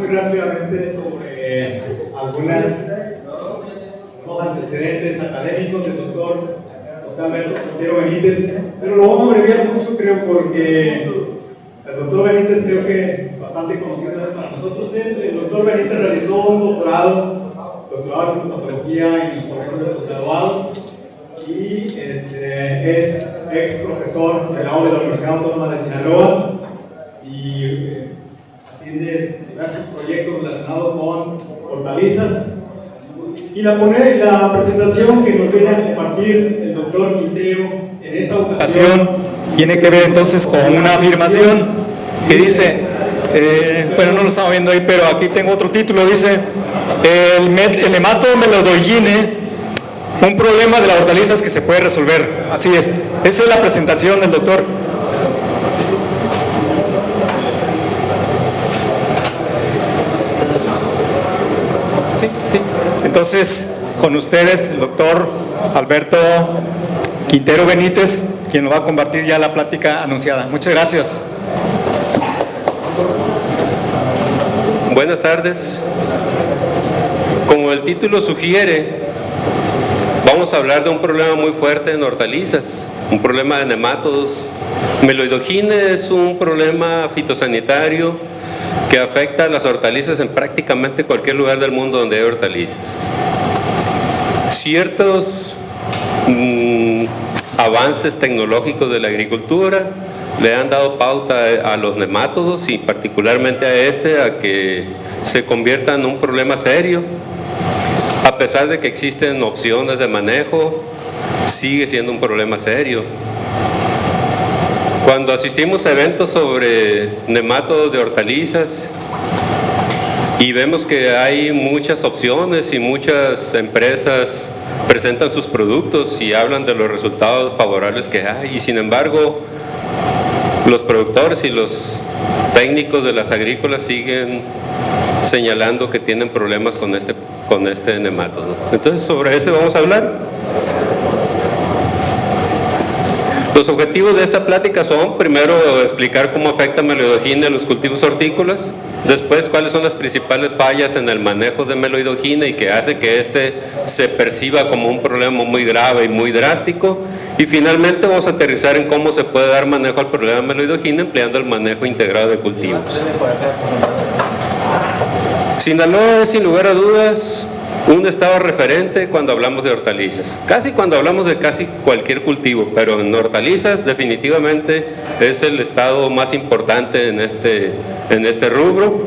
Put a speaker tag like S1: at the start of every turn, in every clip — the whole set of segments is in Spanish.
S1: muy rápidamente sobre algunos antecedentes académicos del doctor José Alberto Quintero Benítez, pero lo vamos a abreviar mucho, creo, porque el doctor Benítez creo que bastante conocido para nosotros. El doctor Benítez realizó un doctorado en patología en el Colegio de los Graduados y es ex profesor del aula de la Universidad Autónoma de Sinaloa y atiende diversos proyectos relacionados con hortalizas. Y la presentación que nos viene a compartir el doctor Quintero en esta ocasión
S2: tiene que ver entonces con una afirmación que dice, bueno, no lo estaba viendo ahí, pero aquí tengo otro título, dice, el hematomelodoyine, un problema de las hortalizas que se puede resolver. Así es, esa es la presentación del doctor. Sí. Entonces, con ustedes, el doctor Alberto Quintero Benítez, quien nos va a compartir ya la plática anunciada. Muchas gracias.
S3: Buenas tardes. Como el título sugiere, vamos a hablar de un problema muy fuerte en hortalizas, un problema de nemátodos. Meloidogine es un problema fitosanitario que afecta a las hortalizas en prácticamente cualquier lugar del mundo donde hay hortalizas. Ciertos avances tecnológicos de la agricultura le han dado pauta a los nemátodos y particularmente a que se convierta en un problema serio. A pesar de que existen opciones de manejo, sigue siendo un problema serio. Cuando asistimos a eventos sobre nemátodos de hortalizas y vemos que hay muchas opciones y muchas empresas presentan sus productos y hablan de los resultados favorables que hay, y sin embargo los productores y los técnicos de las agrícolas siguen señalando que tienen problemas con este nemátodo. Entonces, sobre eso vamos a hablar. Los objetivos de esta plática son, primero, explicar cómo afecta meloidogine a los cultivos hortícolas, después, cuáles son las principales fallas en el manejo de meloidogine y que hace que se perciba como un problema muy grave y muy drástico, y finalmente vamos a aterrizar en cómo se puede dar manejo al problema de meloidogine empleando el manejo integrado de cultivos. Sinaloa es, sin lugar a dudas, un estado referente cuando hablamos de hortalizas, casi cuando hablamos de casi cualquier cultivo, pero en hortalizas definitivamente es el estado más importante en este rubro.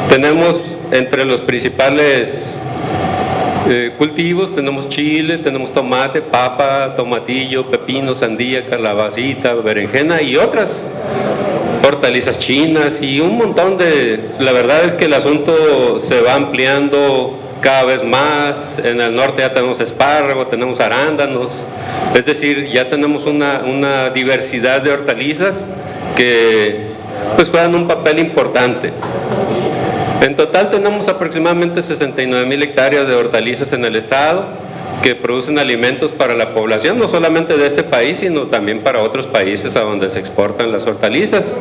S3: Tenemos entre los principales cultivos, tenemos chile, tenemos tomate, papa, tomatillo, pepino, sandía, calabacita, berenjena y otras hortalizas chinas y un montón la verdad es que el asunto se va ampliando cada vez más. En el norte ya tenemos espárrago, tenemos arándanos, es decir, ya tenemos una diversidad de hortalizas que pues juegan un papel importante. En total tenemos aproximadamente 69,000 hectáreas de hortalizas en el estado que producen alimentos para la población, no solamente de este país, sino también para otros países a donde se exportan las hortalizas.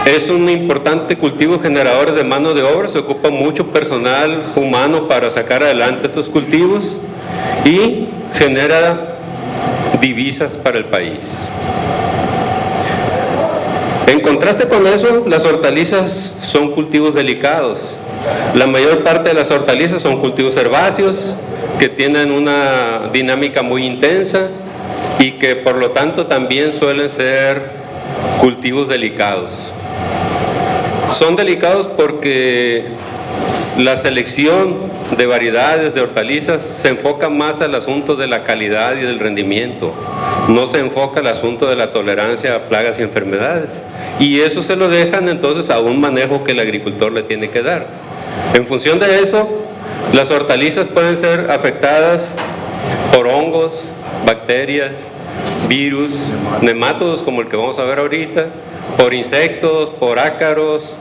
S3: Es un importante cultivo generador de mano de obra, se ocupa mucho personal humano para sacar adelante estos cultivos y genera divisas para el país. En contraste con eso, las hortalizas son cultivos delicados. La mayor parte de las hortalizas son cultivos herbáceos que tienen una dinámica muy intensa y que por lo tanto también suelen ser cultivos delicados. Son delicados porque la selección de variedades de hortalizas se enfoca más al asunto de la calidad y del rendimiento, no se enfoca al asunto de la tolerancia a plagas y enfermedades, y eso se lo dejan entonces a un manejo que el agricultor le tiene que dar. En función de eso, las hortalizas pueden ser afectadas por hongos, bacterias, virus, nemátodos como el que vamos a ver ahorita, por insectos, por ácaros,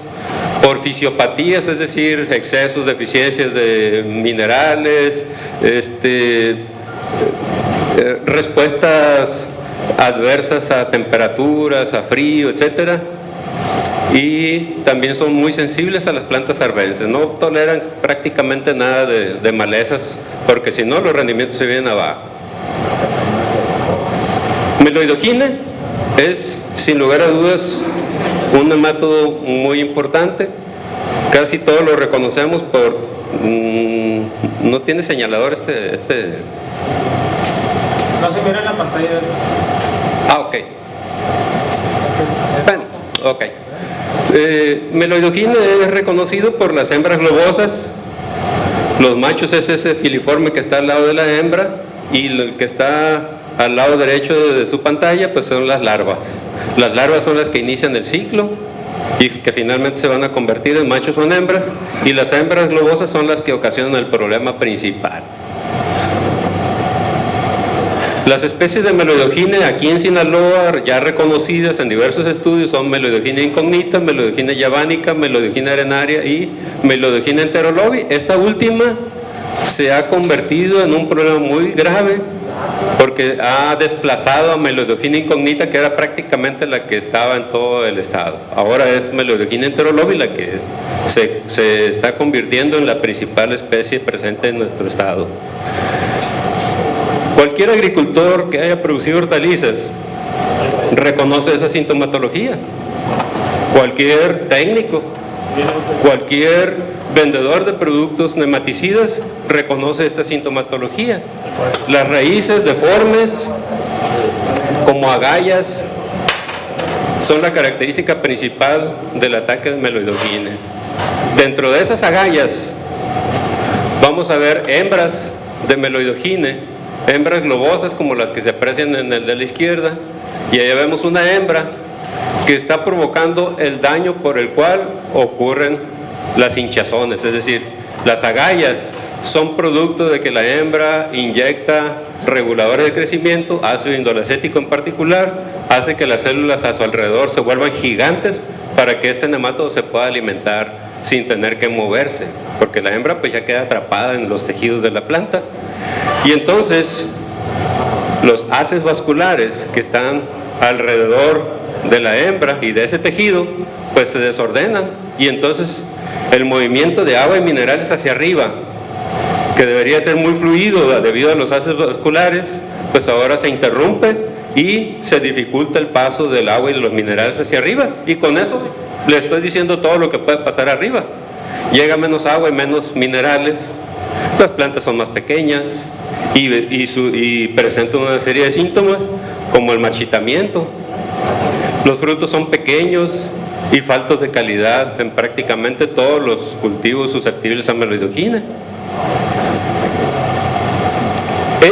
S3: por fisiopatías, es decir, excesos, deficiencias de minerales, respuestas adversas a temperaturas, a frío, etcétera. y también son muy sensibles a las plantas arbences, no toleran prácticamente nada de malezas, porque si no los rendimientos se vienen abajo. Meloidogine es, sin lugar a dudas, un nemátodo muy importante. Casi todos lo reconocemos por... no tiene señalador este...
S4: No se mira en la pantalla.
S3: Ah, ok. Bueno, ok. Meloidogine es reconocido por las hembras globosas. Los machos es ese filiforme que está al lado de la hembra, y el que está al lado derecho de su pantalla pues son las larvas. Las larvas son las que inician el ciclo y que finalmente se van a convertir en machos o en hembras, y las hembras globosas son las que ocasionan el problema principal. Las especies de Meloidogine aquí en Sinaloa, ya reconocidas en diversos estudios, son Meloidogine incognita, Meloidogine javanica, Meloidogine arenaria y Meloidogine enterolobi. Esta última se ha convertido en un problema muy grave porque ha desplazado a Meloidogine incognita, que era prácticamente la que estaba en todo el estado. Ahora es Meloidogine enterolobi la que se está convirtiendo en la principal especie presente en nuestro estado. Cualquier agricultor que haya producido hortalizas reconoce esa sintomatología. Cualquier técnico, cualquier vendedor de productos nematicidas reconoce esta sintomatología. Las raíces deformes, como agallas, son la característica principal del ataque de Meloidogine. Dentro de esas agallas vamos a ver hembras de Meloidogine, hembras globosas como las que se aprecian en el de la izquierda, y allá vemos una hembra que está provocando el daño por el cual ocurren las hinchazones, es decir, las agallas son producto de que la hembra inyecta reguladores de crecimiento, ácido indolacético en particular, hace que las células a su alrededor se vuelvan gigantes para que este nemátodo se pueda alimentar sin tener que moverse, porque la hembra pues ya queda atrapada en los tejidos de la planta. Y entonces los haces vasculares que están alrededor de la hembra y de ese tejido pues se desordenan, y entonces el movimiento de agua y minerales hacia arriba, que debería ser muy fluido debido a los haces vasculares, pues ahora se interrumpe y se dificulta el paso del agua y de los minerales hacia arriba, y con eso le estoy diciendo todo lo que puede pasar arriba. Llega menos agua y menos minerales, las plantas son más pequeñas y presentan una serie de síntomas como el marchitamiento. Los frutos son pequeños y faltos de calidad en prácticamente todos los cultivos susceptibles a Meloidogine.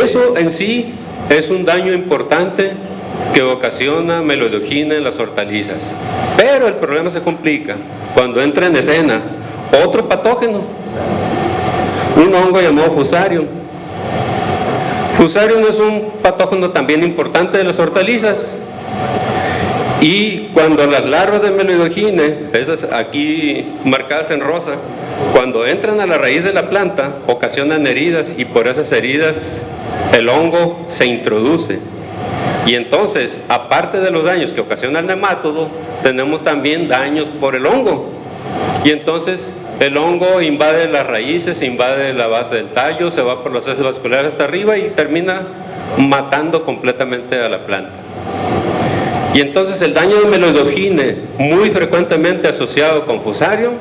S3: Eso en sí es un daño importante que ocasiona Meloidogine en las hortalizas, pero el problema se complica cuando entra en escena otro patógeno, un hongo llamado Fusarium. Fusarium es un patógeno también importante de las hortalizas, y cuando las larvas de Meloidogine, esas aquí marcadas en rosa, cuando entran a la raíz de la planta, ocasionan heridas, y por esas heridas el hongo se introduce. Y entonces, aparte de los daños que ocasiona el nemátodo, tenemos también daños por el hongo. Y entonces el hongo invade las raíces, invade la base del tallo, se va por los haces vasculares hasta arriba y termina matando completamente a la planta. Y entonces el daño de Meloidogine, muy frecuentemente asociado con Fusarium,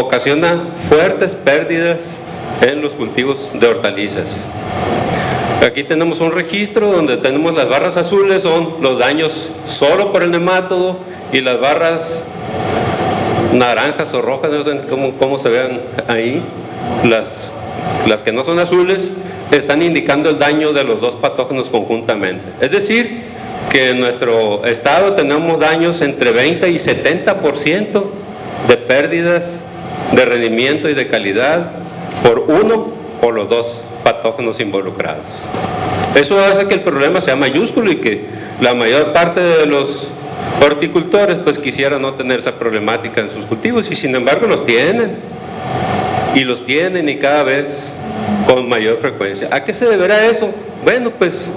S3: ocasiona fuertes pérdidas en los cultivos de hortalizas. Aquí tenemos un registro donde tenemos las barras azules, son los daños solo por el nemátodo, y las barras naranjas o rojas, no sé cómo se vean ahí, las que no son azules, están indicando el daño de los dos patógenos conjuntamente. Es decir, que en nuestro estado tenemos daños entre 20 y 70% de pérdidas de rendimiento y de calidad por uno o los dos patógenos involucrados. Eso hace que el problema sea mayúsculo y que la mayor parte de los horticultores pues quisiera no tener esa problemática en sus cultivos, y sin embargo los tienen y cada vez con mayor frecuencia. ¿A qué se deberá eso? Bueno, pues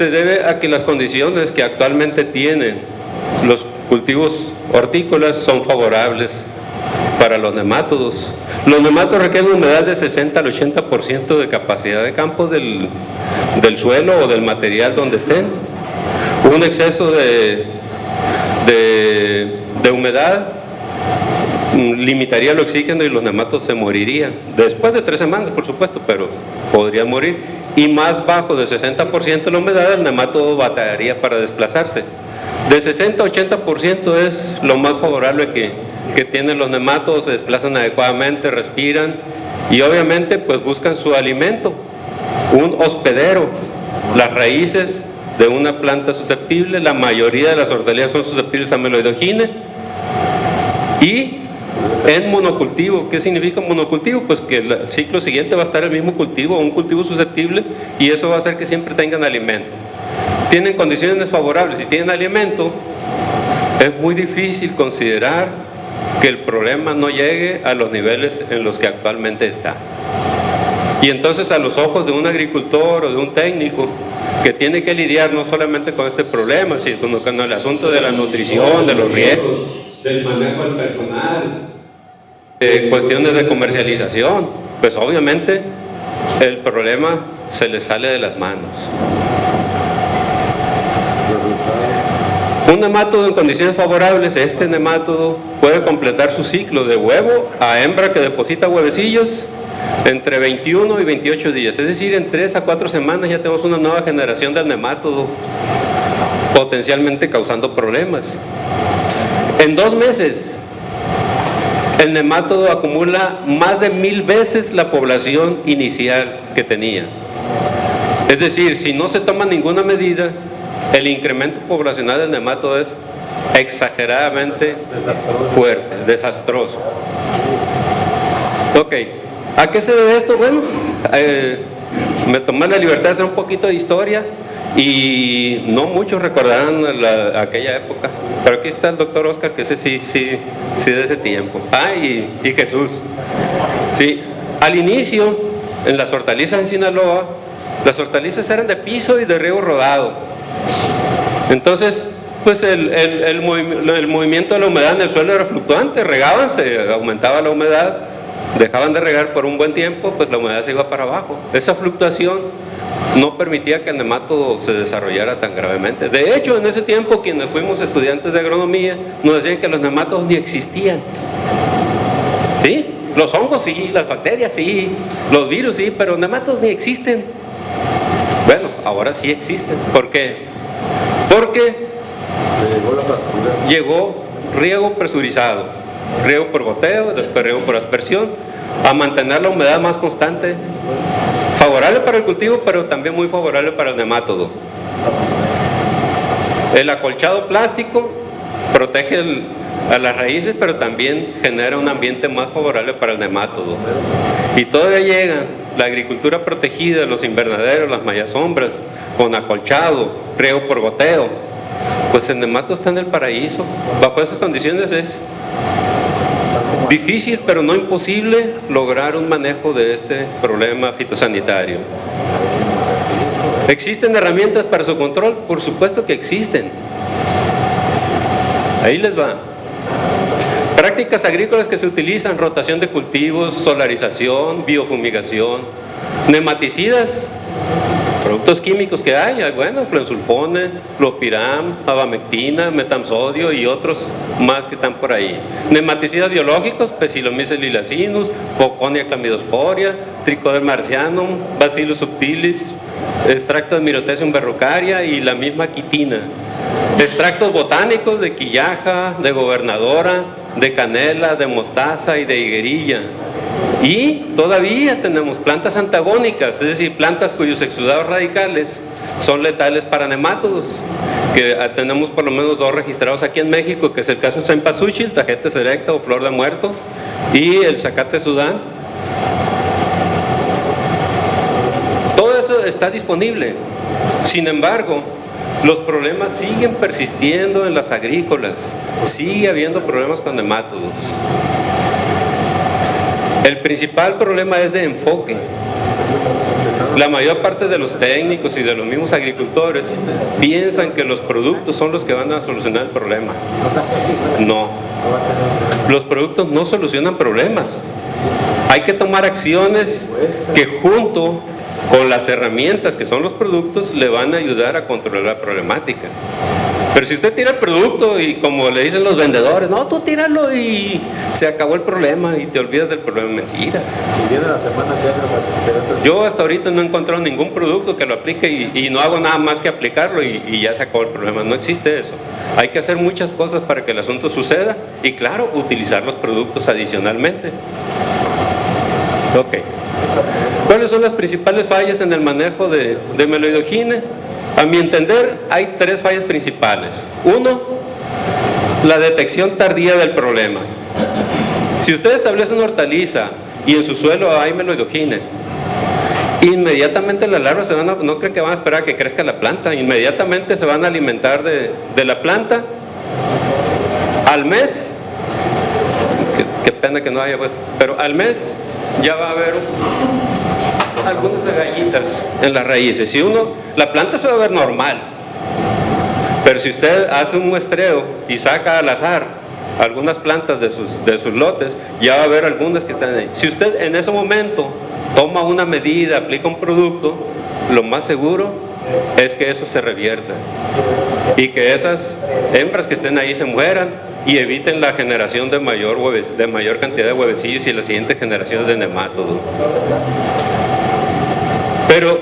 S3: se debe a que las condiciones que actualmente tienen los cultivos hortícolas son favorables para los nemátodos. Los nemátodos requieren humedad de 60 al 80% de capacidad de campo del suelo o del material donde estén. Un exceso de humedad limitaría el oxígeno y los nemátodos se morirían. Después de 3 semanas, por supuesto, pero podrían morir. Y más bajo de 60% de la humedad, el nemátodo batallaría para desplazarse. De 60 a 80% es lo más favorable que tienen los nemátodos, se desplazan adecuadamente, respiran y obviamente pues buscan su alimento, un hospedero. Las raíces de una planta susceptible, la mayoría de las hortalizas son susceptibles a meloidogine. Y en monocultivo, ¿qué significa monocultivo? Pues que el ciclo siguiente va a estar el mismo cultivo, un cultivo susceptible, y eso va a hacer que siempre tengan alimento. Tienen condiciones desfavorables, si tienen alimento, es muy difícil considerar que el problema no llegue a los niveles en los que actualmente está. Y entonces a los ojos de un agricultor o de un técnico que tiene que lidiar no solamente con este problema, sino con el asunto de la nutrición, de los riesgos, del manejo del personal, cuestiones de comercialización, pues obviamente el problema se le sale de las manos. Un nemátodo en condiciones favorables, este nemátodo puede completar su ciclo de huevo a hembra que deposita huevecillos entre 21 y 28 días, es decir, en 3 a 4 semanas ya tenemos una nueva generación del nemátodo, potencialmente causando problemas. En 2 meses, el nemátodo acumula más de 1000 veces la población inicial que tenía. Es decir, si no se toma ninguna medida, el incremento poblacional del nemátodo es exageradamente fuerte, desastroso. Ok, ¿a qué se debe esto? Bueno, me tomé la libertad de hacer un poquito de historia y no muchos recordarán aquella época, pero aquí está el doctor Oscar, que ese sí de ese tiempo. Y Jesús. Sí, al inicio, en las hortalizas en Sinaloa, las hortalizas eran de piso y de riego rodado. Entonces, pues el movimiento de la humedad en el suelo era fluctuante, regaban, se aumentaba la humedad, dejaban de regar por un buen tiempo, pues la humedad se iba para abajo. Esa fluctuación no permitía que el nemátodo se desarrollara tan gravemente. De hecho, en ese tiempo, quienes fuimos estudiantes de agronomía, nos decían que los nemátodos ni existían. ¿Sí? Los hongos sí, las bacterias sí, los virus sí, pero nemátodos ni existen. Bueno, ahora sí existen. ¿Por qué? Porque llegó riego presurizado, riego por goteo, después riego por aspersión, a mantener la humedad más constante, favorable para el cultivo, pero también muy favorable para el nemátodo. El acolchado plástico protege a las raíces, pero también genera un ambiente más favorable para el nemátodo. Y todavía llega la agricultura protegida, los invernaderos, las mallasombras, con acolchado, riego por goteo. Pues el nemátodo está en el paraíso. Bajo esas condiciones es difícil, pero no imposible, lograr un manejo de este problema fitosanitario. ¿Existen herramientas para su control? Por supuesto que existen. Ahí les va. Prácticas agrícolas que se utilizan: rotación de cultivos, solarización, biofumigación, nematicidas, productos químicos que hay, bueno, fluensulfone, clopiram, abamectina, metamsodio y otros más que están por ahí. Nematicidas biológicos: Pecilomyces liliacinus, Poconia clamidosporia, Trichoderma marcianum, Bacillus subtilis, extracto de Myrtecium verrucaria y la misma quitina. Extractos botánicos de quillaja, de gobernadora, de canela, de mostaza y de higuerilla. Y todavía tenemos plantas antagónicas, es decir, plantas cuyos exudados radicales son letales para nemátodos, que tenemos por lo menos 2 registrados aquí en México, que es el caso del cempasúchil, Tagetes erecta o flor de muerto, y el zacate Sudán. Todo eso está disponible. Sin embargo, los problemas siguen persistiendo en las agrícolas, sigue habiendo problemas con nemátodos. El principal problema es de enfoque. La mayor parte de los técnicos y de los mismos agricultores piensan que los productos son los que van a solucionar el problema. No. Los productos no solucionan problemas. Hay que tomar acciones que junto con las herramientas que son los productos le van a ayudar a controlar la problemática. Pero si usted tira el producto y como le dicen los vendedores, no, tú tíralo y se acabó el problema y te olvidas del problema, mentiras. Yo hasta ahorita no he encontrado ningún producto que lo aplique y no hago nada más que aplicarlo y ya se acabó el problema. No existe eso. Hay que hacer muchas cosas para que el asunto suceda y claro, utilizar los productos adicionalmente. Ok. ¿Cuáles son las principales fallas en el manejo de meloidogine? A mi entender, hay 3 fallas principales. 1, la detección tardía del problema. Si usted establece una hortaliza y en su suelo hay meloidogine, inmediatamente las larvas no creen que van a esperar a que crezca la planta, inmediatamente se van a alimentar de la planta. Al mes, qué pena que no haya, pues, pero al mes ya va a haber algunas agallitas en las raíces. La planta se va a ver normal, pero si usted hace un muestreo y saca al azar algunas plantas de sus lotes, ya va a haber algunas que están ahí. Si usted en ese momento toma una medida, aplica un producto, lo más seguro es que eso se revierta y que esas hembras que estén ahí se mueran y eviten la generación de mayor cantidad de huevecillos y las siguientes generaciones de nematodos. Pero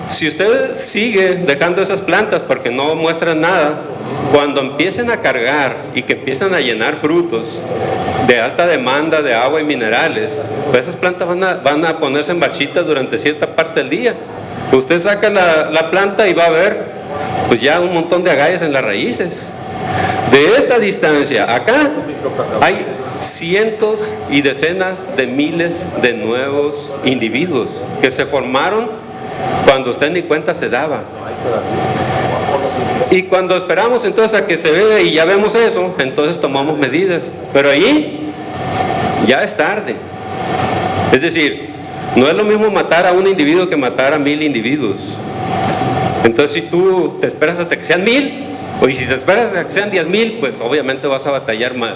S3: si usted sigue dejando esas plantas porque no muestran nada, cuando empiecen a cargar y que empiezan a llenar frutos de alta demanda de agua y minerales, pues esas plantas van a ponerse en marchitas durante cierta parte del día. Usted saca la planta y va a ver pues ya un montón de agallas en las raíces. De esta distancia acá hay cientos y decenas de miles de nuevos individuos que se formaron cuando usted ni cuenta se daba. Y cuando esperamos entonces a que se vea y ya vemos eso, entonces tomamos medidas, pero ahí ya es tarde. Es decir, no es lo mismo matar a un individuo que matar a 1000 individuos. Entonces si tú te esperas hasta que sean 1000, o si te esperas hasta que sean 10,000, pues obviamente vas a batallar más.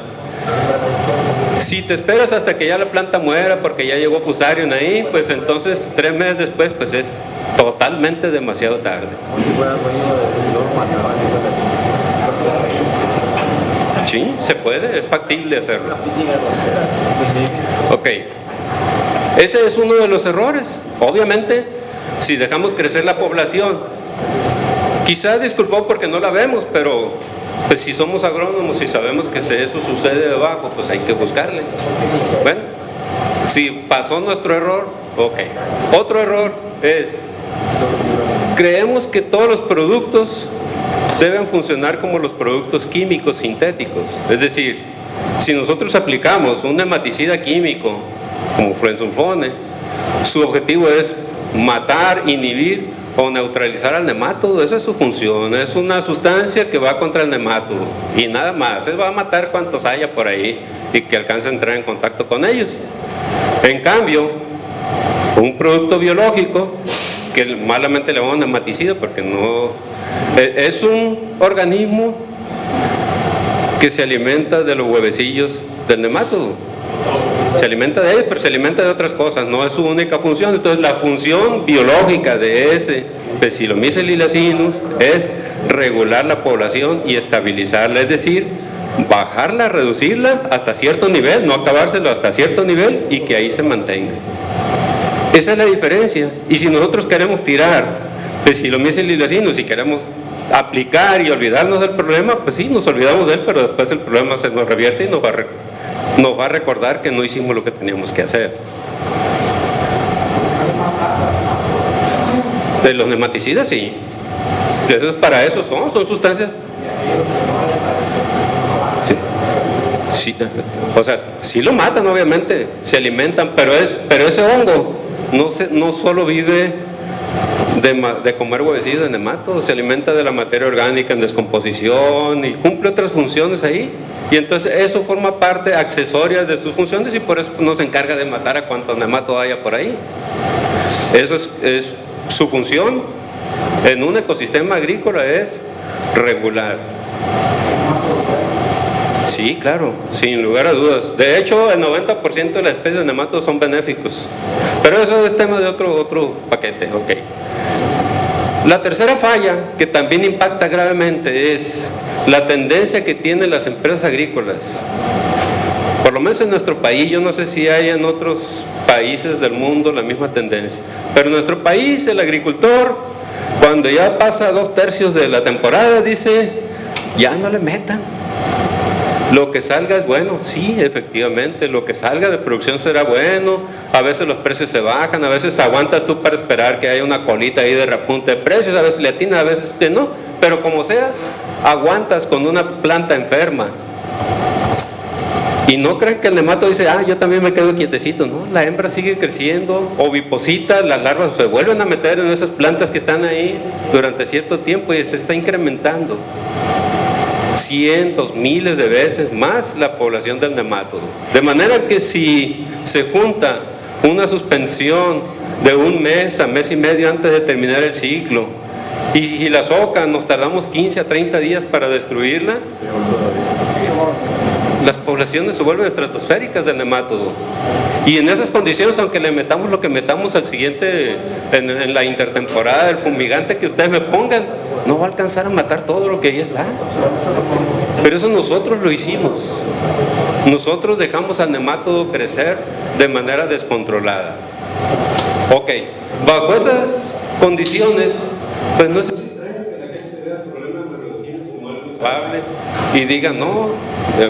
S3: Si te esperas hasta que ya la planta muera porque ya llegó Fusarium ahí, pues entonces 3 meses después pues es totalmente demasiado tarde. Sí, se puede, es factible hacerlo. Ok, ese es uno de los errores. Obviamente, si dejamos crecer la población, quizá disculpó porque no la vemos, pero pues si somos agrónomos y sabemos que eso sucede debajo, pues hay que buscarle. Bueno, si pasó nuestro error, ok. Otro error es, creemos que todos los productos deben funcionar como los productos químicos sintéticos. Es decir, si nosotros aplicamos un nematicida químico como fluensulfone, su objetivo es matar, inhibir o neutralizar al nemátodo. Esa es su función, es una sustancia que va contra el nemátodo y nada más. Él va a matar cuantos haya por ahí y que alcance a entrar en contacto con ellos. En cambio, un producto biológico que malamente le llamamos nematicida porque no es un organismo que se alimenta de los huevecillos del nemátodo. Se alimenta de ellos, pero se alimenta de otras cosas, no es su única función. Entonces la función biológica de ese Bacillomyces liliacinus es regular la población y estabilizarla, es decir, bajarla, reducirla hasta cierto nivel, no acabárselo hasta cierto nivel y que ahí se mantenga. Esa es la diferencia. Y si nosotros queremos tirar Bacillomyces liliacinus y queremos aplicar y olvidarnos del problema, pues sí, nos olvidamos de él, pero después el problema se nos revierte y nos va a recordar que no hicimos lo que teníamos que hacer. De los nematicidas, sí. Entonces, para eso son sustancias. Sí. O sea, sí lo matan, obviamente, se alimentan, pero ese hongo no solo vive de comer huevecillos de nematodos, se alimenta de la materia orgánica en descomposición y cumple otras funciones ahí. Y entonces eso forma parte accesoria de sus funciones y por eso no se encarga de matar a cuanto nemato haya por ahí. Eso es su función en un ecosistema agrícola es regular. Sí, claro, sin lugar a dudas. De hecho, el 90% de las especies de nematodos son benéficos. Pero eso es tema de otro paquete, ok. La tercera falla, que también impacta gravemente, es la tendencia que tienen las empresas agrícolas. Por lo menos en nuestro país, yo no sé si hay en otros países del mundo la misma tendencia. Pero en nuestro país, el agricultor, cuando ya pasa 2/3 de la temporada, dice, ya no le metan. Lo que salga es bueno, sí, efectivamente, lo que salga de producción será bueno, a veces los precios se bajan, a veces aguantas tú para esperar que haya una colita ahí de repunte de precios, a veces le atina, a veces no, pero como sea, aguantas con una planta enferma. Y no crean que el nemato dice, yo también me quedo quietecito, no, la hembra sigue creciendo, oviposita, las larvas se vuelven a meter en esas plantas que están ahí durante cierto tiempo y se está incrementando. Cientos, miles de veces más la población del nemátodo. De manera que si se junta una suspensión de un mes a mes y medio antes de terminar el ciclo, y si la soca nos tardamos 15 a 30 días para destruirla, las poblaciones se vuelven estratosféricas del nemátodo. Y en esas condiciones, aunque le metamos lo que metamos al siguiente, en la intertemporada, el fumigante que ustedes me pongan, no va a alcanzar a matar todo lo que ahí está. Pero eso nosotros lo hicimos. Nosotros dejamos al nemátodo crecer de manera descontrolada. Ok, bajo esas condiciones, pues no es extraño que la gente vea problemas de biología como algo culpable y diga, no,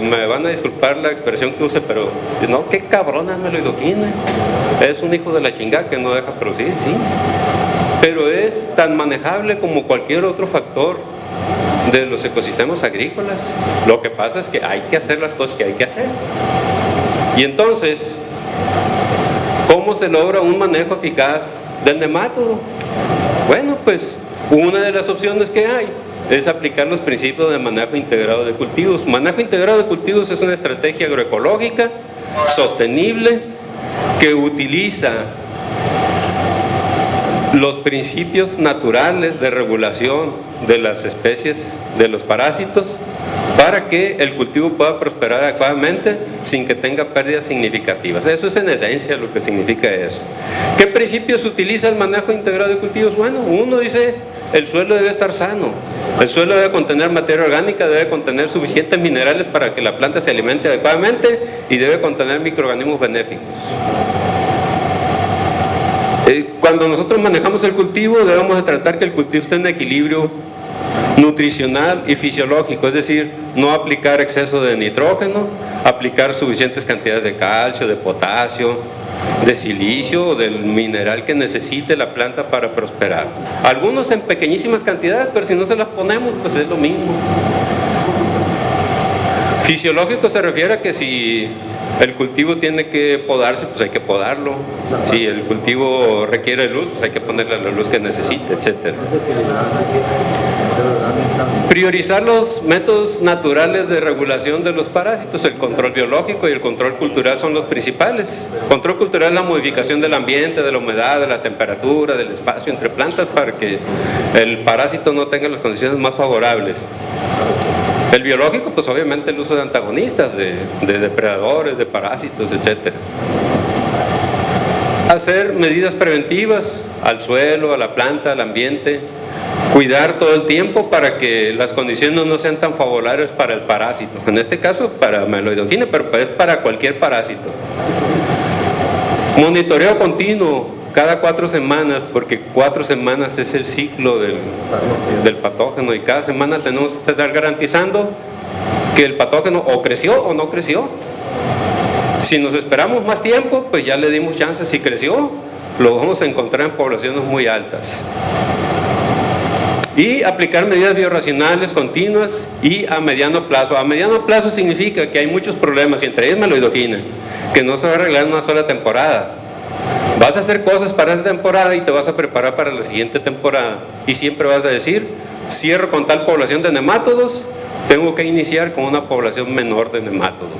S3: me van a disculpar la expresión que use, pero no, qué cabrona meloidoquina. Es un hijo de la chingada que no deja producir, sí. Pero es tan manejable como cualquier otro factor de los ecosistemas agrícolas. Lo que pasa es que hay que hacer las cosas que hay que hacer. Y entonces, ¿cómo se logra un manejo eficaz del nemátodo? Bueno, pues una de las opciones que hay es aplicar los principios de manejo integrado de cultivos. Manejo integrado de cultivos es una estrategia agroecológica sostenible que utiliza los principios naturales de regulación de las especies de los parásitos para que el cultivo pueda prosperar adecuadamente sin que tenga pérdidas significativas. Eso es en esencia lo que significa eso. ¿Qué principios utiliza el manejo integrado de cultivos? Bueno, uno dice, el suelo debe estar sano, el suelo debe contener materia orgánica, debe contener suficientes minerales para que la planta se alimente adecuadamente y debe contener microorganismos benéficos. Cuando nosotros manejamos el cultivo, debemos de tratar que el cultivo esté en equilibrio nutricional y fisiológico, es decir, no aplicar exceso de nitrógeno, aplicar suficientes cantidades de calcio, de potasio, de silicio o del mineral que necesite la planta para prosperar. Algunos en pequeñísimas cantidades, pero si no se las ponemos, pues es lo mismo. Fisiológico se refiere a que si el cultivo tiene que podarse, pues hay que podarlo. Si el cultivo requiere luz, pues hay que ponerle la luz que necesite, etc. Priorizar los métodos naturales de regulación de los parásitos. El control biológico y el control cultural son los principales. Control cultural es la modificación del ambiente, de la humedad, de la temperatura, del espacio entre plantas para que el parásito no tenga las condiciones más favorables. El biológico, pues obviamente el uso de antagonistas, de depredadores, de parásitos, etc. Hacer medidas preventivas al suelo, a la planta, al ambiente. Cuidar todo el tiempo para que las condiciones no sean tan favorables para el parásito. En este caso para meloidoquina, pero es para cualquier parásito. Monitoreo continuo. Cada 4 semanas, porque 4 semanas es el ciclo del patógeno y cada semana tenemos que estar garantizando que el patógeno o creció o no creció. Si nos esperamos más tiempo, pues ya le dimos chance. Si creció, lo vamos a encontrar en poblaciones muy altas. Y aplicar medidas biorracionales continuas y a mediano plazo. A mediano plazo significa que hay muchos problemas, y entre ellos meloidoquina, que no se va a arreglar en una sola temporada. Vas a hacer cosas para esa temporada y te vas a preparar para la siguiente temporada. Y siempre vas a decir, cierro con tal población de nemátodos, tengo que iniciar con una población menor de nemátodos.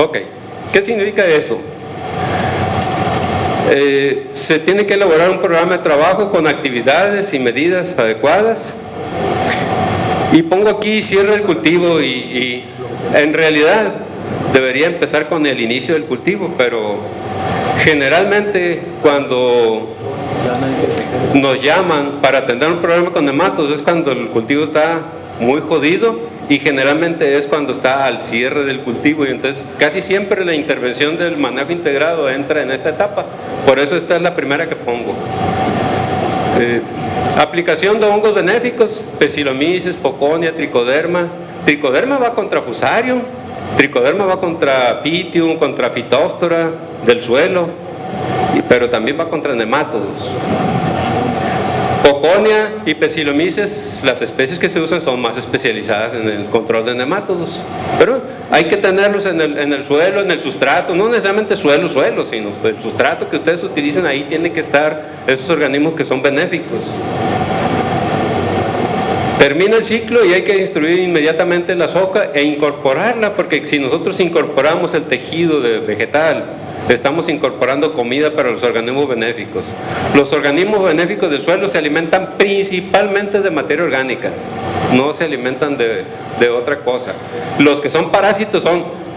S3: Ok, ¿qué significa eso? Se tiene que elaborar un programa de trabajo con actividades y medidas adecuadas. Y pongo aquí cierre del cultivo y en realidad debería empezar con el inicio del cultivo, pero generalmente cuando nos llaman para atender un problema con nematodos es cuando el cultivo está muy jodido y generalmente es cuando está al cierre del cultivo, y entonces casi siempre la intervención del manejo integrado entra en esta etapa. Por eso esta es la primera que pongo. Aplicación de hongos benéficos, Psilomices, Poconia, Tricoderma. Tricoderma va contra Fusarium, Tricoderma va contra Pythium, contra Phytophthora del suelo, pero también va contra nemátodos. Poconia y Psilomices, las especies que se usan son más especializadas en el control de nemátodos, pero hay que tenerlos en el suelo, en el sustrato, no necesariamente suelo, sino el sustrato que ustedes utilicen, ahí tienen que estar esos organismos que son benéficos. Termina el ciclo y hay que instruir inmediatamente la soca e incorporarla, porque si nosotros incorporamos el tejido vegetal, estamos incorporando comida para los organismos benéficos. Los organismos benéficos del suelo se alimentan principalmente de materia orgánica, no se alimentan de otra cosa. Los que son parásitos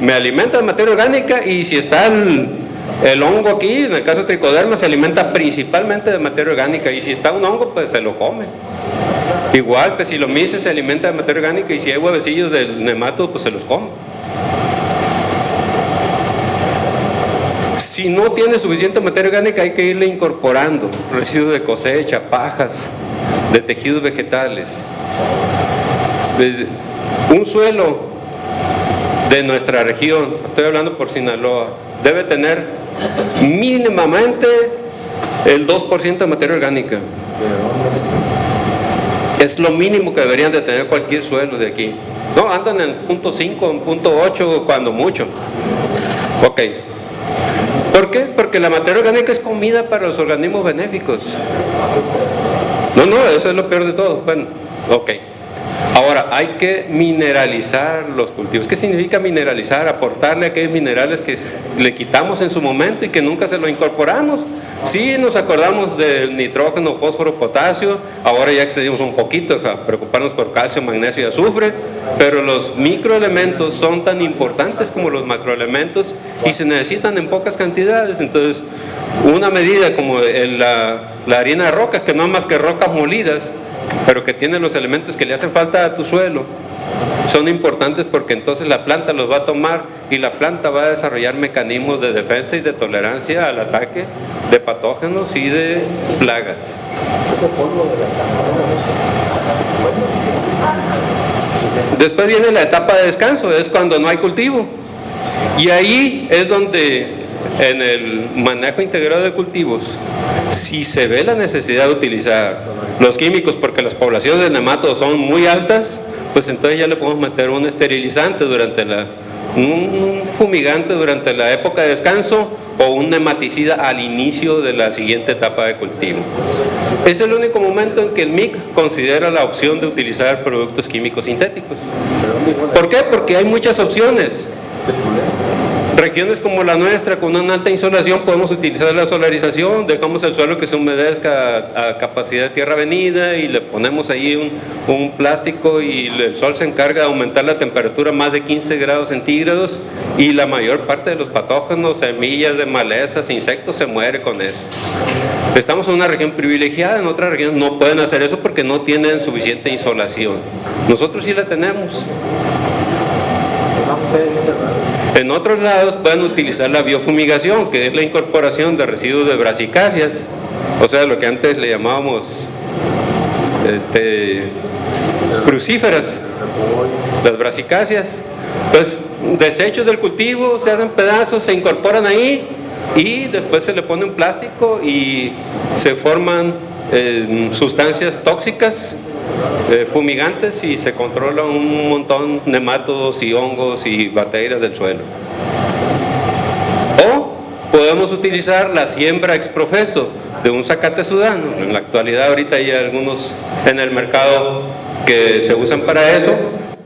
S3: me alimentan de materia orgánica, y si está el hongo aquí, en el caso de Tricoderma, se alimenta principalmente de materia orgánica, y si está un hongo, pues se lo come. Igual, Psilomices se alimenta de materia orgánica, y si hay huevecillos del nemátodo, pues se los come. Si no tiene suficiente materia orgánica, hay que irle incorporando residuos de cosecha, pajas, de tejidos vegetales. Un suelo de nuestra región, estoy hablando por Sinaloa, debe tener mínimamente el 2% de materia orgánica. Es lo mínimo que deberían de tener cualquier suelo de aquí. No, andan en 0.5, en 0.8 cuando mucho. Ok. ¿Por qué? Porque la materia orgánica es comida para los organismos benéficos. No, eso es lo peor de todo. Bueno, ok. Ahora, hay que mineralizar los cultivos. ¿Qué significa mineralizar? Aportarle aquellos minerales que le quitamos en su momento y que nunca se lo incorporamos. Sí, nos acordamos del nitrógeno, fósforo, potasio, ahora ya extendimos un poquito, o sea, preocuparnos por calcio, magnesio y azufre, pero los microelementos son tan importantes como los macroelementos y se necesitan en pocas cantidades. Entonces, una medida como la harina de rocas, que no es más que rocas molidas, pero que tiene los elementos que le hacen falta a tu suelo, son importantes porque entonces la planta los va a tomar y la planta va a desarrollar mecanismos de defensa y de tolerancia al ataque de patógenos y de plagas. Después viene la etapa de descanso, es cuando no hay cultivo, y ahí es donde en el manejo integrado de cultivos, si se ve la necesidad de utilizar los químicos porque las poblaciones de nemátodos son muy altas, pues entonces ya le podemos meter un esterilizante un fumigante durante la época de descanso, o un nematicida al inicio de la siguiente etapa de cultivo. Es el único momento en que el MIC considera la opción de utilizar productos químicos sintéticos. ¿Por qué? Porque hay muchas opciones. Regiones como la nuestra, con una alta insolación, podemos utilizar la solarización, dejamos el suelo que se humedezca a capacidad de tierra venida y le ponemos ahí un plástico, y el sol se encarga de aumentar la temperatura más de 15 grados centígrados, y la mayor parte de los patógenos, semillas de malezas, insectos, se muere con eso. Estamos en una región privilegiada, en otras regiones no pueden hacer eso porque no tienen suficiente insolación. Nosotros sí la tenemos. En otros lados pueden utilizar la biofumigación, que es la incorporación de residuos de brasicáceas, o sea, lo que antes le llamábamos crucíferas, las brasicáceas. Pues desechos del cultivo se hacen pedazos, se incorporan ahí, y después se le pone un plástico y se forman sustancias tóxicas, fumigantes, y se controla un montón de nemátodos y hongos y bacterias del suelo. O podemos utilizar la siembra ex profeso de un zacate sudano. En la actualidad ahorita hay algunos en el mercado que se usan para eso.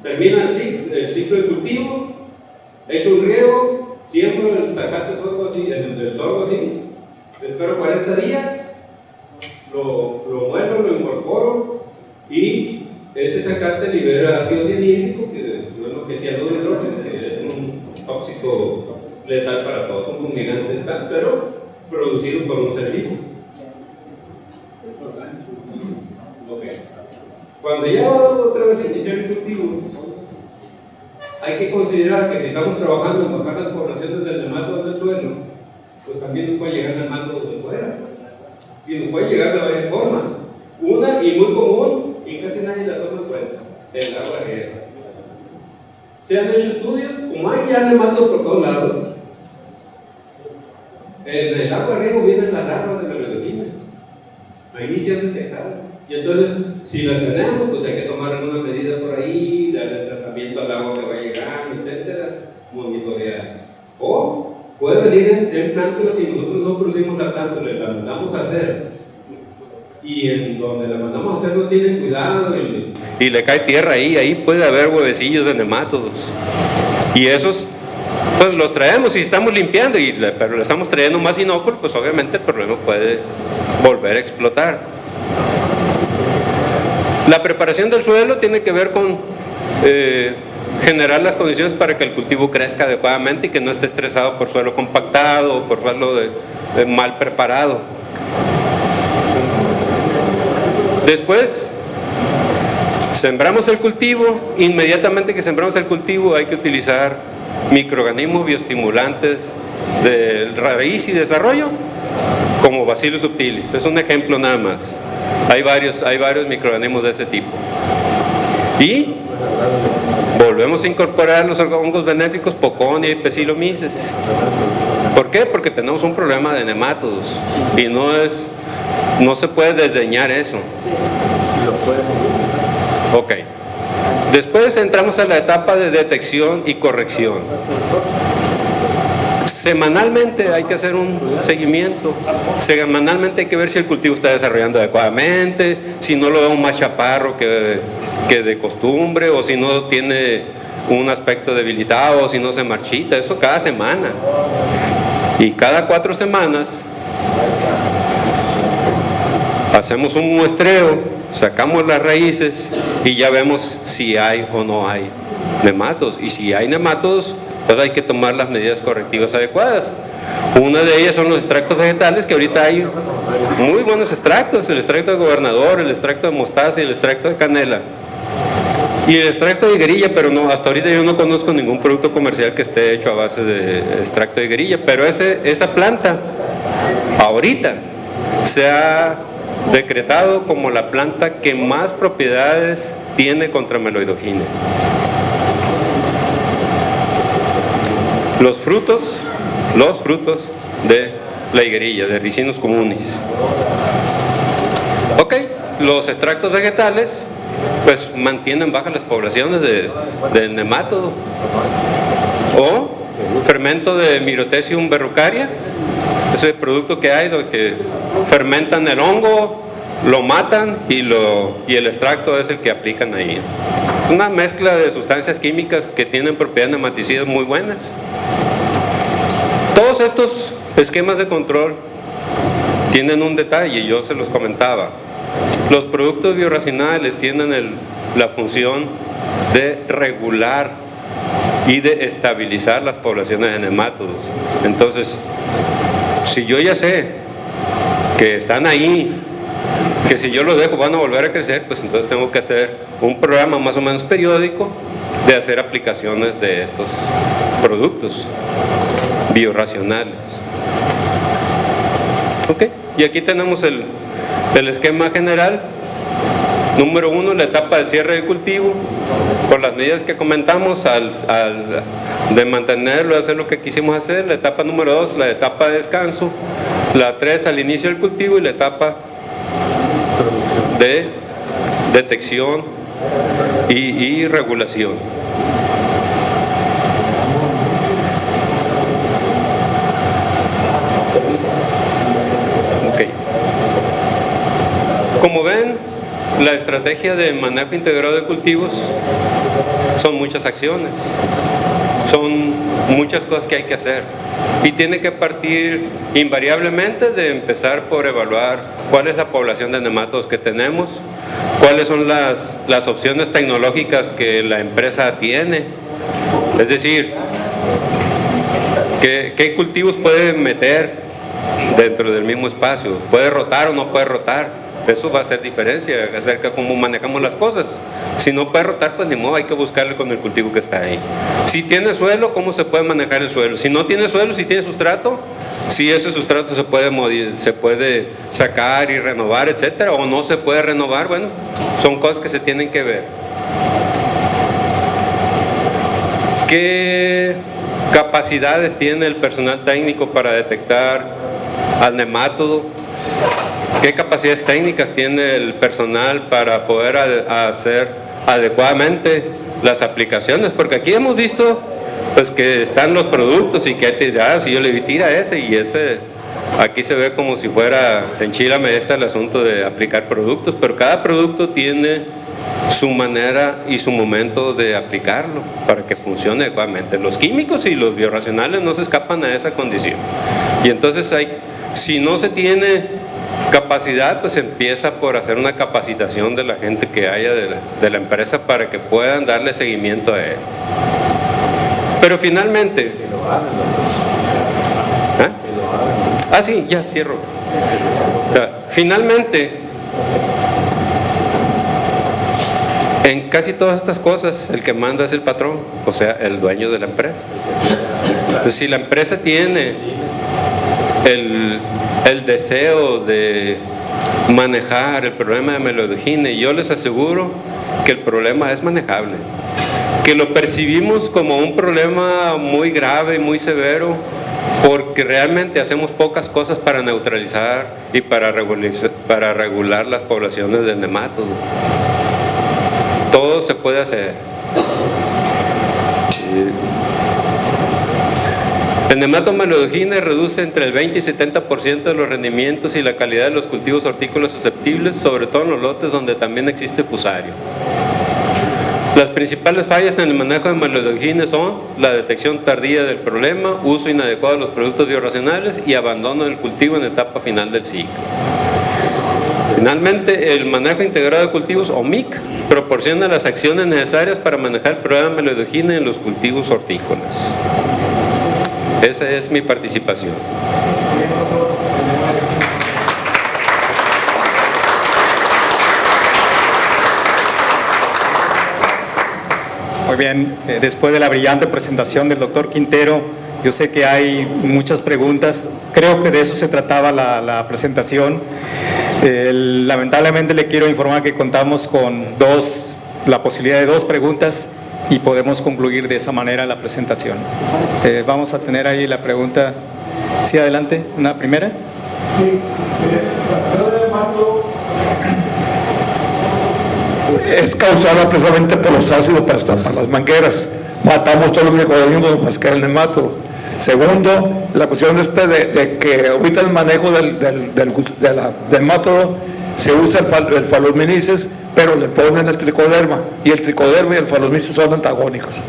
S3: Termina el ciclo de cultivo, hecho un riego, siembro el zacate sorgo así, el sorgo así, espero 40 días, lo muelo, lo incorporo y ese sacate libera ácido cianhídrico, que no es lo que cianuro de hidrógeno, que es un tóxico letal para todos, un fumigante letal, pero producido por un ser vivo. Okay. Cuando ya otra vez iniciar el cultivo, hay que considerar que si estamos trabajando en bajar las poblaciones del nemato del suelo, pues también nos puede llegar nematodos de fuera. Y nos puede llegar de varias formas. Una y muy común, y casi nadie la toma en cuenta, el agua riega. Se han hecho estudios, como hay ya nematodos por todos lados, en el agua riego vienen las larvas de meloidogine. Ahí se han detectado. Y entonces, si las tenemos, pues hay que tomar alguna medida por ahí, darle tratamiento al agua que va llegando, etcétera, monitorear. O puede venir en plántulas si nosotros no producimos la plántula, la mandamos a hacer. Y en donde la mandamos a hacer no tienen cuidado. Y le cae tierra ahí puede haber huevecillos de nemátodos. Y esos, pues los traemos y estamos limpiando, pero le estamos trayendo más inóculo, pues obviamente el problema puede volver a explotar. La preparación del suelo tiene que ver con generar las condiciones para que el cultivo crezca adecuadamente y que no esté estresado por suelo compactado o por suelo mal preparado. Después, sembramos el cultivo. Inmediatamente que sembramos el cultivo hay que utilizar microorganismos bioestimulantes de raíz y desarrollo, como Bacillus subtilis. Es un ejemplo nada más. Hay varios microorganismos de ese tipo. Y volvemos a incorporar los hongos benéficos Poconia y Pecilomyces. ¿Por qué? Porque tenemos un problema de nemátodos y no se puede desdeñar eso. Ok. Después entramos a la etapa de detección y corrección. Semanalmente hay que hacer un seguimiento. Semanalmente hay que ver si el cultivo está desarrollando adecuadamente, si no lo vemos más chaparro que de costumbre, o si no tiene un aspecto debilitado, o si no se marchita. Eso cada semana. Y cada 4 semanas hacemos un muestreo, sacamos las raíces y ya vemos si hay o no hay nematodos. Y si hay nematodos, pues hay que tomar las medidas correctivas adecuadas. Una de ellas son los extractos vegetales, que ahorita hay muy buenos extractos: el extracto de gobernador, el extracto de mostaza y el extracto de canela. Y el extracto de higuerilla, pero no, hasta ahorita yo no conozco ningún producto comercial que esté hecho a base de extracto de higuerilla, pero esa planta ahorita se ha decretado como la planta que más propiedades tiene contra meloidogine. Los frutos de la higuerilla, de Ricinus communis. Ok, los extractos vegetales pues mantienen bajas las poblaciones de nemátodo. O fermento de Myrtecium verrucaria, ese producto que hay donde fermentan el hongo, lo matan y el extracto es el que aplican ahí. Una mezcla de sustancias químicas que tienen propiedades nematicidas muy buenas. Todos estos esquemas de control tienen un detalle, yo se los comentaba. Los productos biorracinales tienen la función de regular y de estabilizar las poblaciones de nemátodos. Entonces, si yo ya sé que están ahí, que si yo los dejo van a volver a crecer, pues entonces tengo que hacer un programa más o menos periódico de hacer aplicaciones de estos productos biorracionales. Ok, y aquí tenemos el esquema general. Número 1, la etapa de cierre de cultivo, por las medidas que comentamos, de mantenerlo, de hacer lo que quisimos hacer. La etapa número 2, la etapa de descanso. La 3, al inicio del cultivo, y la etapa de detección y regulación. Okay. Como ven, la estrategia de manejo integrado de cultivos son muchas acciones, son muchas cosas que hay que hacer. y tiene que partir invariablemente de empezar por evaluar cuál es la población de nemátodos que tenemos, cuáles son las opciones tecnológicas que la empresa tiene, es decir, qué cultivos puede meter dentro del mismo espacio, puede rotar o no puede rotar. Eso va a hacer diferencia acerca de cómo manejamos las cosas. Si no puede rotar, pues ni modo, hay que buscarle con el cultivo que está ahí. Si tiene suelo, ¿cómo se puede manejar el suelo? Si no tiene suelo, si tiene sustrato, si ese sustrato se puede sacar y renovar, etcétera, o no se puede renovar, bueno, son cosas que se tienen que ver. ¿Qué capacidades tiene el personal técnico para detectar al nemátodo? ¿Qué capacidades técnicas tiene el personal para poder hacer adecuadamente las aplicaciones? Porque aquí hemos visto pues que están los productos y que hay tiradas, y yo le vi tira ese y ese. Aquí se ve como si fuera enchilame el asunto de aplicar productos, pero cada producto tiene su manera y su momento de aplicarlo para que funcione adecuadamente. Los químicos y los biorracionales no se escapan a esa condición. Y entonces si no se tiene capacidad, pues empieza por hacer una capacitación de la gente que haya de la empresa para que puedan darle seguimiento a esto. Pero finalmente... ¿Ah? Sí, ya cierro. O sea, finalmente, en casi todas estas cosas, el que manda es el patrón, o sea, el dueño de la empresa. Entonces, si la empresa tiene el deseo de manejar el problema de Melodogine, yo les aseguro que el problema es manejable, que lo percibimos como un problema muy grave, muy severo, porque realmente hacemos pocas cosas para neutralizar y para regular las poblaciones del nemátodo. Todo se puede hacer. El nemátodo Melodogine reduce entre el 20 y 70% de los rendimientos y la calidad de los cultivos hortícolas susceptibles, sobre todo en los lotes donde también existe fusario. Las principales fallas en el manejo de Melodogine son la detección tardía del problema, uso inadecuado de los productos biorracionales y abandono del cultivo en etapa final del ciclo. Finalmente, el manejo integrado de cultivos, o MIC, proporciona las acciones necesarias para manejar el problema de Melodogine en los cultivos hortícolas. Esa es mi participación.
S2: Muy bien, después de la brillante presentación del doctor Quintero, yo sé que hay muchas preguntas, creo que de eso se trataba la presentación. Lamentablemente le quiero informar que contamos con la posibilidad de 2 preguntas y podemos concluir de esa manera la presentación. Vamos a tener ahí la pregunta. Sí, adelante, una primera.
S4: Sí, es causada precisamente por los ácidos para las mangueras. Matamos todos los microorganismos más que el nemátodo. Segundo, la cuestión de que ahorita el manejo del nemátodo se usa el falominices, pero le ponen el tricoderma, y el tricoderma y el falominices son antagónicos.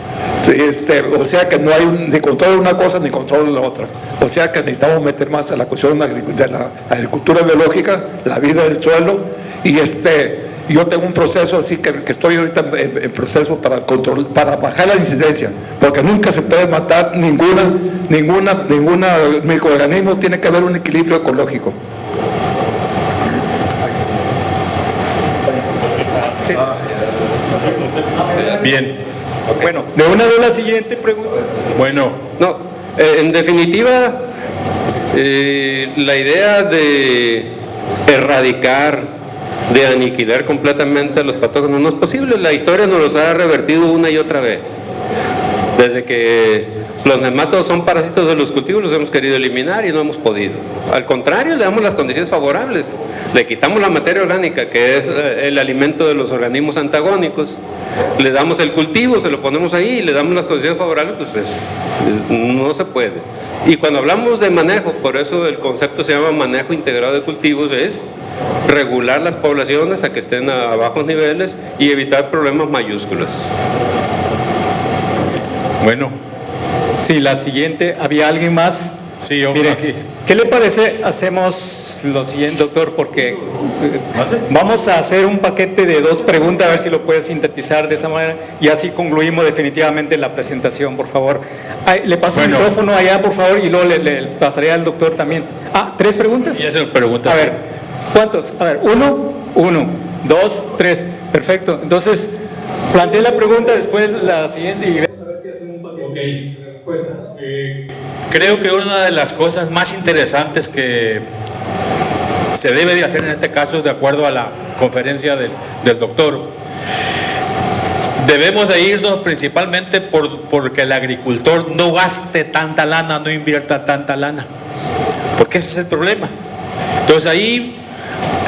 S4: O sea que no hay ni control de una cosa ni control de la otra. O sea que necesitamos meter más a la cuestión de la agricultura biológica, la vida del suelo, y yo tengo un proceso así que estoy ahorita en proceso para bajar la incidencia, porque nunca se puede matar ninguna microorganismo, tiene que haber un equilibrio ecológico.
S5: Bien.
S2: Bueno, de una vez la siguiente pregunta.
S5: Bueno.
S3: No, en definitiva, la idea de erradicar, de aniquilar completamente a los patógenos no es posible. La historia nos los ha revertido una y otra vez. Desde que los nemátodos son parásitos de los cultivos, los hemos querido eliminar y no hemos podido. Al contrario, le damos las condiciones favorables. Le quitamos la materia orgánica, que es el alimento de los organismos antagónicos. Le damos el cultivo, se lo ponemos ahí y le damos las condiciones favorables, pues no se puede. Y cuando hablamos de manejo, por eso el concepto se llama manejo integrado de cultivos, es regular las poblaciones a que estén a bajos niveles y evitar problemas mayúsculos.
S5: Bueno.
S2: Sí, la siguiente, ¿había alguien más?
S5: Sí, yo
S2: Mire,
S5: aquí.
S2: ¿qué le parece? Hacemos lo siguiente, doctor, porque vamos a hacer un paquete de 2 preguntas, a ver si lo puede sintetizar de esa manera, y así concluimos definitivamente la presentación, por favor. Ay, le paso el
S5: Bueno.
S2: micrófono allá, por favor, y luego le pasaré al doctor también. 3 preguntas.
S5: Y hacer preguntas.
S2: A
S5: sí.
S2: ver, ¿cuántos? A ver, 1, 2, 3. Perfecto. Entonces, planteé la pregunta, después la siguiente y vamos a ver si hacemos un paquete de respuesta.
S5: Creo que una de las cosas más interesantes que se debe de hacer en este caso, de acuerdo a la conferencia del doctor, debemos de irnos principalmente porque el agricultor no gaste tanta lana, no invierta tanta lana, porque ese es el problema. Entonces ahí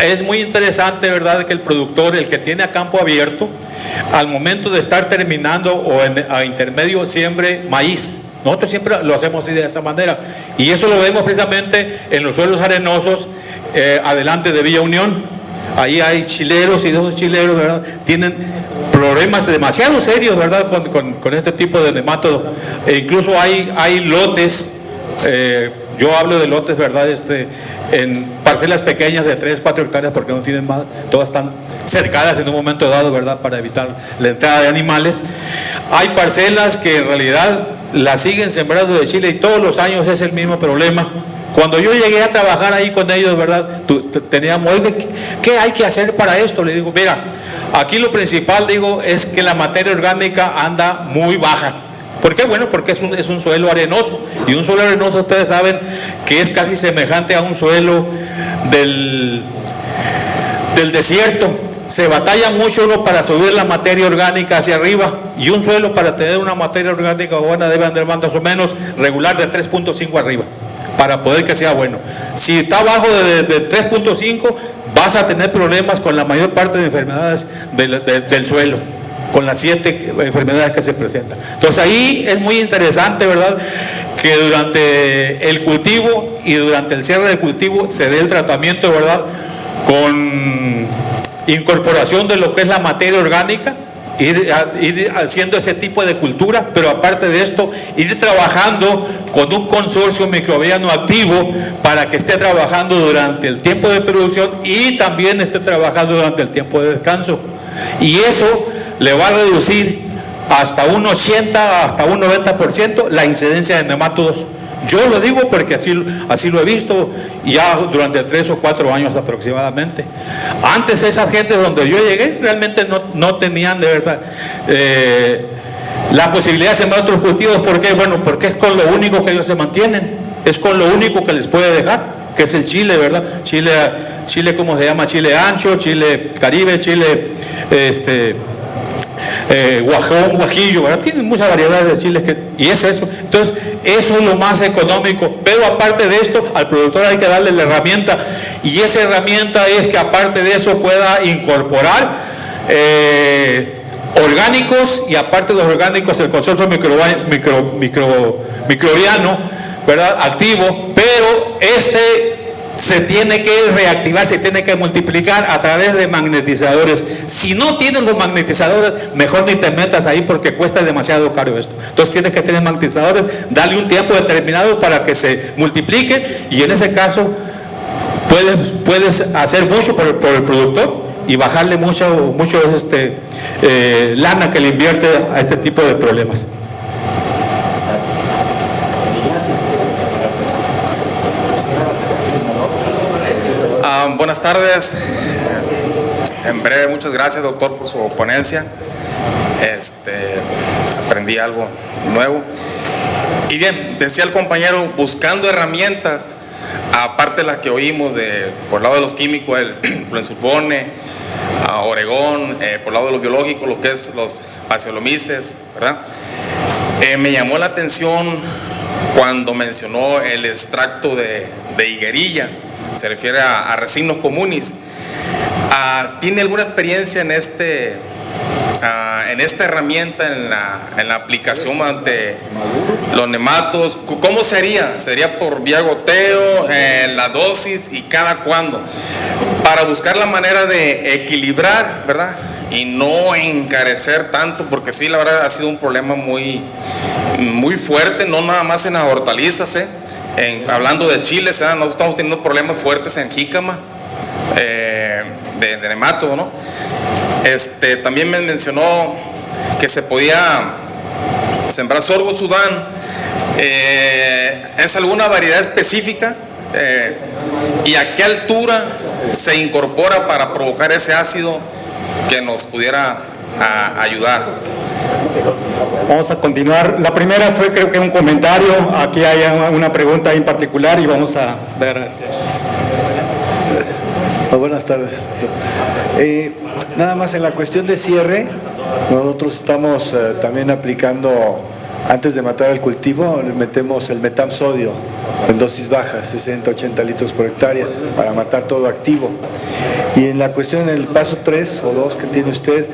S5: es muy interesante, ¿verdad?, que el productor, el que tiene a campo abierto, al momento de estar terminando o a intermedio siembre maíz. Nosotros siempre lo hacemos así, de esa manera, y eso lo vemos precisamente en los suelos arenosos adelante de Villa Unión. Ahí hay chileros, y esos chileros, ¿verdad?, tienen problemas demasiado serios, ¿verdad?, con este tipo de nematodo. E incluso hay lotes, yo hablo de lotes, ¿verdad?, en parcelas pequeñas de 3, 4 hectáreas, porque no tienen más, todas están cercadas en un momento dado, ¿verdad?, para evitar la entrada de animales. Hay parcelas que en realidad la siguen sembrando de chile y todos los años es el mismo problema. Cuando yo llegué a trabajar ahí con ellos, ¿verdad?, teníamos, oiga, ¿qué hay que hacer para esto? Le digo, mira, aquí lo principal, digo, es que la materia orgánica anda muy baja. ¿Por qué? Bueno, porque es un suelo arenoso, y un suelo arenoso ustedes saben que es casi semejante a un suelo del desierto. Se batalla mucho uno para subir la materia orgánica hacia arriba, y un suelo para tener una materia orgánica buena debe andar más o menos regular de 3.5 arriba, para poder que sea bueno. Si está abajo de 3.5, vas a tener problemas con la mayor parte de enfermedades del suelo, con las 7 enfermedades que se presentan. Entonces ahí es muy interesante, ¿verdad?, que durante el cultivo y durante el cierre del cultivo se dé el tratamiento, ¿verdad?, con incorporación de lo que es la materia orgánica, ir haciendo ese tipo de cultura, pero aparte de esto, ir trabajando con un consorcio microbiano activo para que esté trabajando durante el tiempo de producción y también esté trabajando durante el tiempo de descanso. Y eso le va a reducir hasta un 80, hasta un 90% la incidencia de nemátodos. Yo lo digo porque así lo he visto ya durante 3 o 4 años aproximadamente. Antes esas gentes donde yo llegué realmente no tenían de verdad la posibilidad de sembrar otros cultivos. ¿Por qué? Bueno, porque es con lo único que ellos se mantienen, es con lo único que les puede dejar, que es el chile, ¿verdad? Chile, ¿cómo se llama? Chile ancho, chile caribe, chile guajillo, ¿verdad? Tienen muchas variedades de chiles y es eso. Entonces, eso es lo más económico. Pero aparte de esto, al productor hay que darle la herramienta, y esa herramienta es que aparte de eso pueda incorporar orgánicos, y aparte de los orgánicos el consorcio microbiano, ¿verdad?, activo, pero se tiene que reactivar, se tiene que multiplicar a través de magnetizadores. Si no tienes los magnetizadores, mejor ni te metas ahí porque cuesta demasiado caro esto. Entonces tienes que tener magnetizadores, darle un tiempo determinado para que se multipliquen, y en ese caso puedes hacer mucho por el productor y bajarle mucho lana que le invierte a este tipo de problemas.
S6: Buenas tardes. En breve, muchas gracias, doctor, por su ponencia. Aprendí algo nuevo. Y bien, decía el compañero, buscando herramientas, aparte de las que oímos por el lado de los químicos, el fluensulfone, Oregón, por el lado de los biológicos, lo que es los bacillomyces, ¿verdad? Me llamó la atención cuando mencionó el extracto de higuerilla. Se refiere a Ricinus communis. ¿Tiene alguna experiencia en esta herramienta, en la aplicación ante los nematos? ¿Cómo sería? ¿Sería por vía goteo, la dosis y cada cuándo? Para buscar la manera de equilibrar, ¿verdad?, y no encarecer tanto, porque sí, la verdad ha sido un problema muy, muy fuerte, no nada más en las hortalizas, hablando de chiles, nosotros estamos teniendo problemas fuertes en jícama, de nemato, ¿no? También me mencionó que se podía sembrar sorgo Sudán. ¿Es alguna variedad específica? ¿Y a qué altura se incorpora para provocar ese ácido que nos pudiera ayudar?
S2: Vamos a continuar. La primera fue, creo que un comentario. Aquí hay una pregunta en particular y vamos a ver.
S7: Buenas tardes. Nada más en la cuestión de cierre, nosotros estamos también aplicando, antes de matar el cultivo, metemos el metamsodio en dosis bajas, 60-80 litros por hectárea, para matar todo activo. Y en la cuestión del paso 3 o 2 que tiene usted,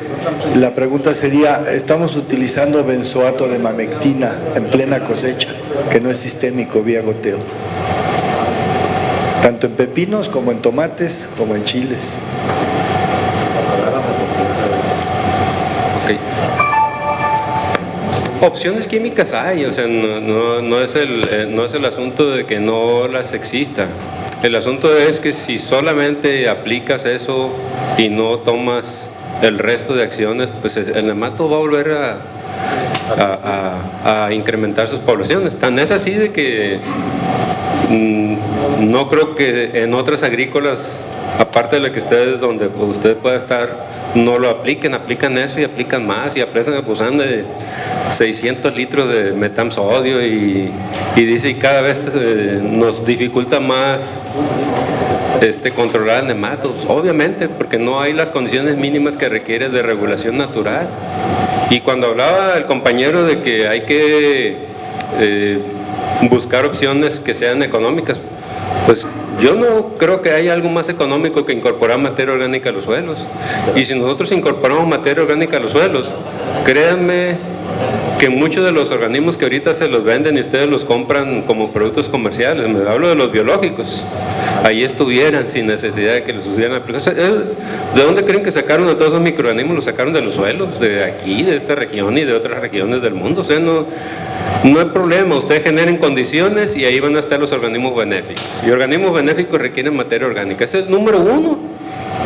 S7: la pregunta sería, estamos utilizando benzoato de mamectina en plena cosecha, que no es sistémico vía goteo, tanto en pepinos como en tomates, como en chiles.
S3: Okay. Opciones químicas hay, o sea, no es el asunto de que no las exista. El asunto es que si solamente aplicas eso y no tomas el resto de acciones, pues el nemato va a volver a incrementar sus poblaciones. Tan es así de que no creo que en otras agrícolas, aparte de la que ustedes, donde usted pueda estar, no lo aplican eso y aplican más y abusan de 600 litros de metamsodio y dice, y cada vez nos dificulta más controlar nematos, obviamente, porque no hay las condiciones mínimas que requiere de regulación natural. Y cuando hablaba el compañero de que hay que buscar opciones que sean económicas, pues yo no creo que haya algo más económico que incorporar materia orgánica a los suelos. Y si nosotros incorporamos materia orgánica a los suelos, créanme que muchos de los organismos que ahorita se los venden y ustedes los compran como productos comerciales, me hablo de los biológicos, ahí estuvieran sin necesidad de que los hubieran aplicado. ¿De dónde creen que sacaron a todos esos microorganismos? Los sacaron de los suelos, de aquí, de esta región y de otras regiones del mundo. O sea, no hay problema, ustedes generen condiciones y ahí van a estar los organismos benéficos. Y organismos benéficos requieren materia orgánica, ese es el número uno.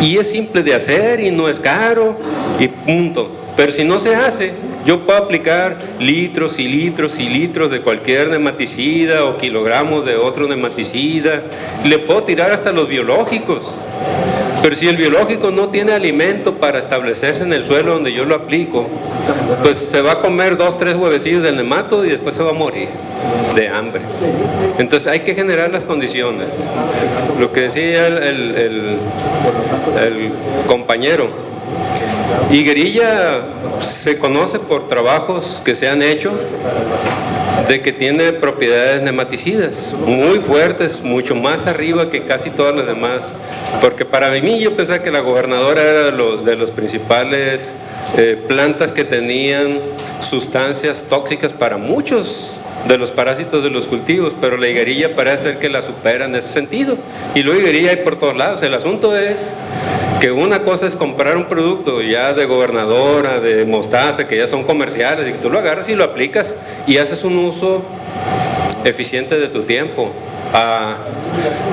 S3: Y es simple de hacer y no es caro y punto. Pero si no se hace, yo puedo aplicar litros y litros y litros de cualquier nematicida o kilogramos de otro nematicida, le puedo tirar hasta los biológicos. Pero si el biológico no tiene alimento para establecerse en el suelo donde yo lo aplico, pues se va a comer 2-3 huevecillos del nemato y después se va a morir de hambre. Entonces hay que generar las condiciones. Lo que decía el compañero, higuerilla se conoce por trabajos que se han hecho de que tiene propiedades nematicidas muy fuertes, mucho más arriba que casi todas las demás, porque para mí yo pensaba que la gobernadora era de los principales plantas que tenían sustancias tóxicas para muchos de los parásitos de los cultivos, pero la higuerilla parece ser que la supera en ese sentido, y luego higuerilla hay por todos lados. El asunto es que una cosa es comprar un producto ya de gobernadora, de mostaza, que ya son comerciales, y que tú lo agarras y lo aplicas y haces un uso eficiente de tu tiempo, a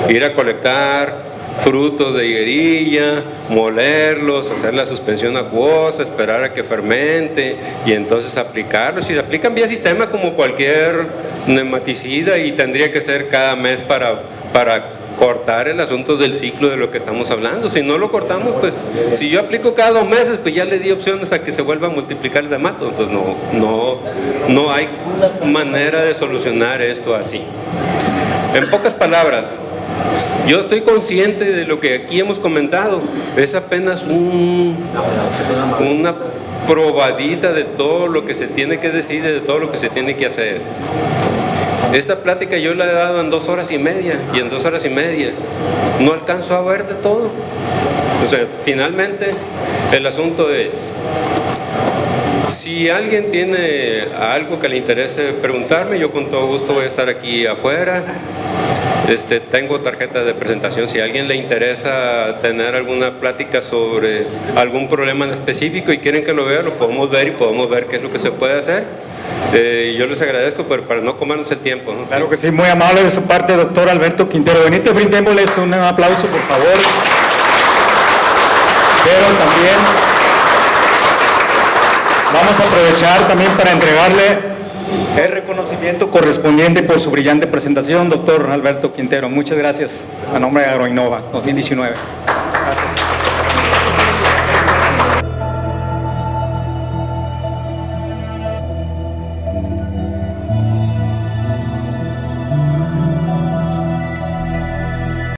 S3: ir a colectar frutos de higuerilla, molerlos, hacer la suspensión acuosa, esperar a que fermente y entonces aplicarlos. Si se aplican vía sistema como cualquier nematicida, y tendría que ser cada mes para cortar el asunto del ciclo de lo que estamos hablando. Si no lo cortamos, pues si yo aplico cada 2 meses, pues ya le di opciones a que se vuelva a multiplicar el nemato. Entonces no hay manera de solucionar esto así. En pocas palabras, yo estoy consciente de lo que aquí hemos comentado, es apenas una probadita de todo lo que se tiene que decir, de todo lo que se tiene que hacer. Esta plática yo la he dado en 2 horas y media, y en 2 horas y media no alcanzo a ver de todo. O sea, finalmente el asunto es, si alguien tiene algo que le interese preguntarme, yo con todo gusto voy a estar aquí afuera. Tengo tarjeta de presentación. Si a alguien le interesa tener alguna plática sobre algún problema en específico y quieren que lo vea, lo podemos ver y podemos ver qué es lo que se puede hacer. Yo les agradezco, pero para no comernos el tiempo, ¿no?
S2: Claro que sí, muy amable de su parte, doctor Alberto Quintero Benítez. Brindémosles un aplauso, por favor. Pero también vamos a aprovechar también para entregarle el reconocimiento correspondiente por su brillante presentación, doctor Alberto Quintero. Muchas gracias a nombre de Agroinnova 2019. Gracias.